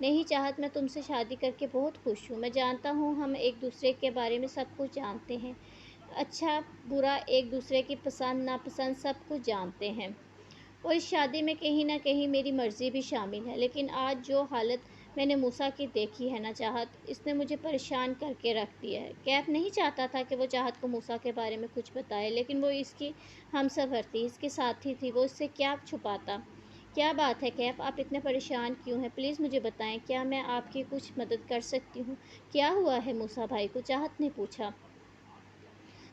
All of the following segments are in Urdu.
نہیں چاہت، میں تم سے شادی کر کے بہت خوش ہوں۔ میں جانتا ہوں ہم ایک دوسرے کے بارے میں سب کچھ جانتے ہیں، اچھا برا، ایک دوسرے کی پسند ناپسند سب کچھ جانتے ہیں، اور اس شادی میں کہیں نہ کہیں میری مرضی بھی شامل ہے۔ لیکن آج جو حالت میں نے موسیٰ کی دیکھی ہے نا چاہت، اس نے مجھے پریشان کر کے رکھ دیا ہے۔ کیف نہیں چاہتا تھا کہ وہ چاہت کو موسیٰ کے بارے میں کچھ بتائے، لیکن وہ اس کی ہمسفر تھی، اس کے ساتھی تھی، وہ اس سے کیا چھپاتا۔ کیا بات ہے کیف، آپ اتنے پریشان کیوں ہیں؟ پلیز مجھے بتائیں، کیا میں آپ کی کچھ مدد کر سکتی ہوں؟ کیا ہوا ہے موسیٰ بھائی کو؟ چاہت نے پوچھا۔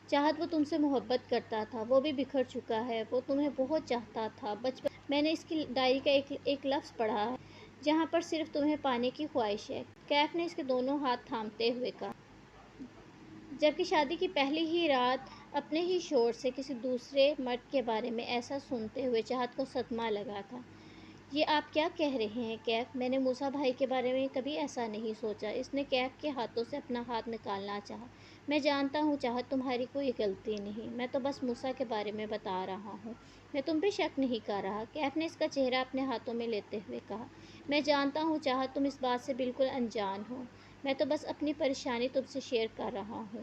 چاہت، وہ تم سے محبت کرتا تھا، وہ بھی بکھر چکا ہے، وہ تمہیں بہت چاہتا تھا بچپن میں نے اس کی ڈائری کا ایک لفظ پڑھا ہے جہاں پر صرف تمہیں پانے کی خواہش ہے۔ کیف نے اس کے دونوں ہاتھ تھامتے ہوئے کہا، جبکہ شادی کی پہلی ہی رات اپنے ہی شوہر سے کسی دوسرے مرد کے بارے میں ایسا سنتے ہوئے چاہت کو صدمہ لگا تھا۔ یہ آپ کیا کہہ رہے ہیں کیف؟ میں نے موسیٰ بھائی کے بارے میں کبھی ایسا نہیں سوچا۔ اس نے کیف کے ہاتھوں سے اپنا ہاتھ نکالنا چاہا۔ میں جانتا ہوں چاہت، تمہاری کوئی غلطی نہیں، میں تو بس موسیٰ کے بارے میں بتا رہا ہوں، میں تم پہ شک نہیں کر رہا۔ کیف نے اس کا چہرہ اپنے ہاتھوں میں لیتے ہوئے کہا، میں جانتا ہوں چاہت، تم اس بات سے بالکل انجان ہو، میں تو بس اپنی پریشانی تم سے شیئر کر رہا ہوں۔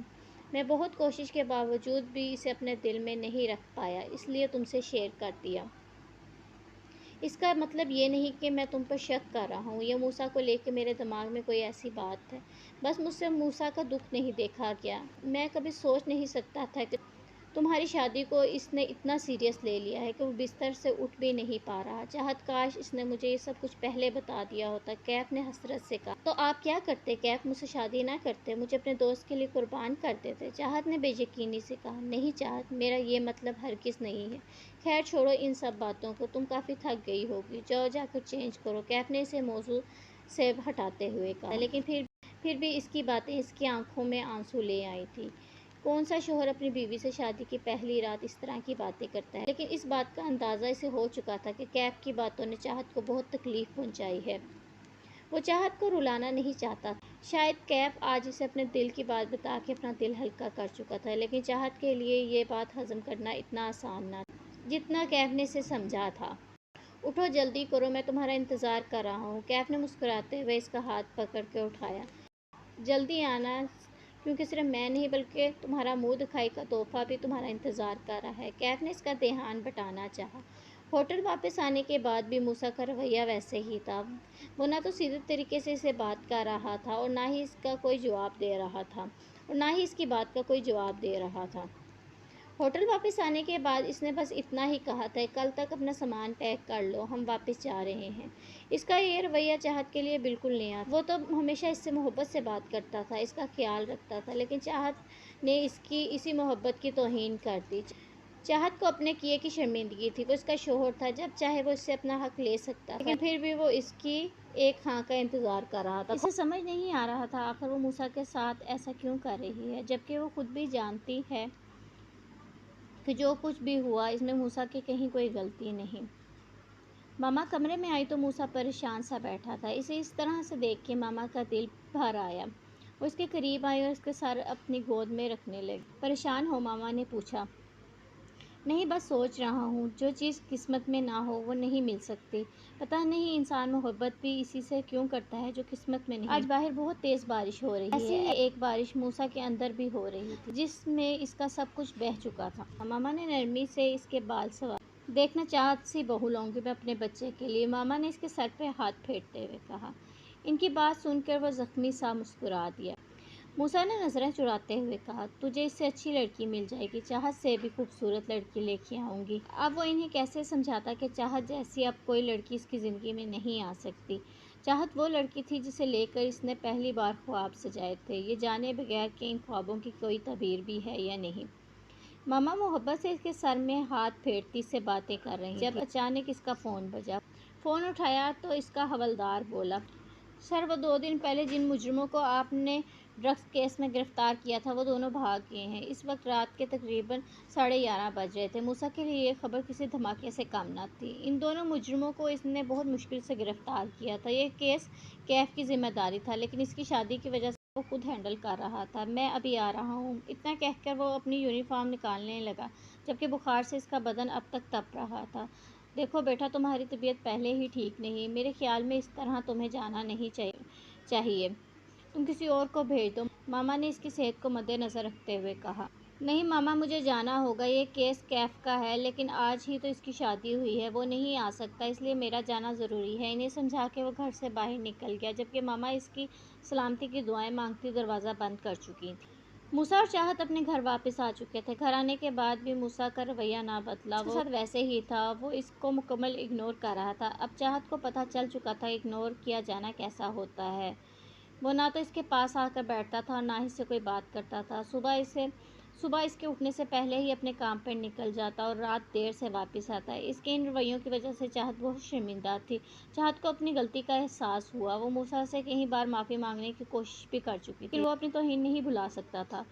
میں بہت کوشش کے باوجود بھی اسے اپنے دل میں نہیں رکھ پایا، اس لیے تم سے شیئر کر دیا۔ اس کا مطلب یہ نہیں کہ میں تم پر شک کر رہا ہوں یا موسیٰ کو لے کے میرے دماغ میں کوئی ایسی بات ہے، بس مجھ سے موسیٰ کا دکھ نہیں دیکھا گیا۔ میں کبھی سوچ نہیں سکتا تھا کہ تمہاری شادی کو اس نے اتنا سیریس لے لیا ہے کہ وہ بستر سے اٹھ بھی نہیں پا رہا۔ چاہت، کاش اس نے مجھے یہ سب کچھ پہلے بتا دیا ہوتا، کیف نے حسرت سے کہا۔ تو آپ کیا کرتے کیف؟ مجھ سے شادی نہ کرتے، مجھے اپنے دوست کے لیے قربان کر دیتے؟ چاہت نے بے یقینی سے کہا۔ نہیں چاہت، میرا یہ مطلب ہرگز نہیں ہے۔ خیر چھوڑو ان سب باتوں کو، تم کافی تھک گئی ہوگی، جاؤ جا کر چینج کرو، کیف نے اسے موضوع سے ہٹاتے ہوئے کہا۔ لیکن پھر بھی اس کی باتیں اس کی آنکھوں میں آنسو لے آئی تھی۔ کون سا شوہر اپنی بیوی سے شادی کی پہلی رات اس طرح کی باتیں کرتا ہے؟ لیکن اس بات کا اندازہ اسے ہو چکا تھا کہ کیف کی باتوں نے چاہت کو بہت تکلیف پہنچائی ہے۔ وہ چاہت کو رلانا نہیں چاہتا تھا۔ شاید کیف آج اسے اپنے دل کی بات بتا کے اپنا دل ہلکا کر چکا تھا، لیکن چاہت کے لیے یہ بات ہضم کرنا اتنا آسان نہ تھا جتنا کیف نے اسے سمجھا تھا۔ اٹھو جلدی کرو، میں تمہارا انتظار کر رہا ہوں۔ کیف نے مسکراتے ہوئے اس کا ہاتھ پکڑ کے اٹھایا۔ جلدی آنا، کیونکہ صرف میں نہیں بلکہ تمہارا منہ دکھائی کا تحفہ بھی تمہارا انتظار کر رہا ہے۔ کیف نے اس کا دھیان بٹانا چاہا۔ ہوٹل واپس آنے کے بعد بھی موسیٰ کا رویہ ویسے ہی تھا۔ وہ نہ تو سیدھے طریقے سے اسے بات کر رہا تھا اور نہ ہی اس کی بات کا کوئی جواب دے رہا تھا۔ ہوٹل واپس آنے کے بعد اس نے بس اتنا ہی کہا تھا، کل تک اپنا سامان پیک کر لو، ہم واپس جا رہے ہیں۔ اس کا یہ رویہ چاہت کے لیے بالکل نیا تھا۔ وہ تو ہمیشہ اس سے محبت سے بات کرتا تھا، اس کا خیال رکھتا تھا، لیکن چاہت نے اس کی اسی محبت کی توہین کر دی۔ چاہت کو اپنے کیے کی شرمندگی تھی، وہ اس کا شوہر تھا، جب چاہے وہ اس سے اپنا حق لے سکتا تھا، لیکن پھر بھی وہ اس کی ایک ہاں کا انتظار کر رہا تھا۔ اسے سمجھ نہیں آ رہا تھا آخر وہ موسیٰ کے ساتھ ایسا کیوں کر رہی ہے، جبکہ وہ خود بھی جانتی ہے کہ جو کچھ بھی ہوا اس میں موسیٰ کی کہیں کوئی غلطی نہیں۔ ماما کمرے میں آئی تو موسیٰ پریشان سا بیٹھا تھا۔ اسے اس طرح سے دیکھ کے ماما کا دل بھر آیا۔ وہ اس کے قریب آئی اور اس کا سر اپنی گود میں رکھنے لگی۔ پریشان ہو؟ ماما نے پوچھا۔ نہیں، بس سوچ رہا ہوں، جو چیز قسمت میں نہ ہو وہ نہیں مل سکتی۔ پتہ نہیں انسان محبت بھی اسی سے کیوں کرتا ہے جو قسمت میں نہیں۔ آج باہر بہت تیز بارش ہو رہی ہے۔ ایسی ہی ایک بارش موسیٰ کے اندر بھی ہو رہی تھی، جس میں اس کا سب کچھ بہہ چکا تھا۔ ماما نے نرمی سے اس کے بال سنوارے۔ دیکھنا چاہت سی بہو لاؤں گی میں اپنے بچے کے لیے، ماما نے اس کے سر پہ ہاتھ پھیرتے ہوئے کہا۔ ان کی بات سن کر وہ زخمی سا مسکرا دیا۔ موسیٰ نے نظریں چراتے ہوئے کہا، تجھے اس سے اچھی لڑکی مل جائے گی، چاہت سے بھی خوبصورت لڑکی لے کے آؤں گی۔ اب وہ انہیں کیسے سمجھاتا کہ چاہت جیسی اب کوئی لڑکی اس کی زندگی میں نہیں آ سکتی۔ چاہت وہ لڑکی تھی جسے لے کر اس نے پہلی بار خواب سجائے تھے، یہ جانے بغیر کہ ان خوابوں کی کوئی تعبیر بھی ہے یا نہیں۔ ماما محبت سے اس کے سر میں ہاتھ پھیرتی اس سے باتیں کر رہی تھیں، جب اچانک اس کا فون بجا۔ فون اٹھایا تو اس کا حوالدار بولا، سر وہ 2 دن پہلے جن مجرموں کو آپ نے ڈرگس کیس میں گرفتار کیا تھا وہ دونوں بھاگ گئے ہیں۔ اس وقت رات کے تقریباً 11:30 بج رہے تھے۔ موسیٰ کے لیے یہ خبر کسی دھماکے سے کم نہ تھی۔ ان دونوں مجرموں کو اس نے بہت مشکل سے گرفتار کیا تھا۔ یہ کیس کیف کی ذمہ داری تھا، لیکن اس کی شادی کی وجہ سے وہ خود ہینڈل کر رہا تھا۔ میں ابھی آ رہا ہوں، اتنا کہہ کر وہ اپنی یونیفارم نکالنے لگا، جبکہ بخار سے اس کا بدن اب تک تپ رہا تھا۔ دیکھو بیٹا، تمہاری طبیعت پہلے ہی ٹھیک نہیں، میرے خیال میں اس طرح تمہیں جانا نہیں چاہیے، تم کسی اور کو بھیج دو، ماما نے اس کی صحت کو مد نظر رکھتے ہوئے کہا۔ نہیں ماما، مجھے جانا ہوگا، یہ کیس کیف کا ہے، لیکن آج ہی تو اس کی شادی ہوئی ہے، وہ نہیں آ سکتا، اس لیے میرا جانا ضروری ہے۔ انہیں سمجھا کے وہ گھر سے باہر نکل گیا، جبکہ ماما اس کی سلامتی کی دعائیں مانگتی دروازہ بند کر چکی تھیں۔ موسیٰ اور چاہت اپنے گھر واپس آ چکے تھے۔ گھر آنے کے بعد بھی موسیٰ کا رویہ نہ بدلا، وہ اس کے ساتھ ویسے ہی تھا، وہ اس کو مکمل اگنور کر رہا تھا۔ اب چاہت کو پتہ چل چکا تھا اگنور کیا جانا کیسا ہوتا ہے۔ وہ نہ تو اس کے پاس آ کر بیٹھتا تھا اور نہ ہی اس سے کوئی بات کرتا تھا۔ صبح اس کے اٹھنے سے پہلے ہی اپنے کام پر نکل جاتا اور رات دیر سے واپس آتا۔ اس کے ان رویوں کی وجہ سے چاہت بہت شرمندہ تھی۔ چاہت کو اپنی غلطی کا احساس ہوا۔ وہ موسیٰ سے کئی بار معافی مانگنے کی کوشش بھی کر چکی تھی، لیکن وہ اپنی توہین نہیں بھلا سکتا تھا۔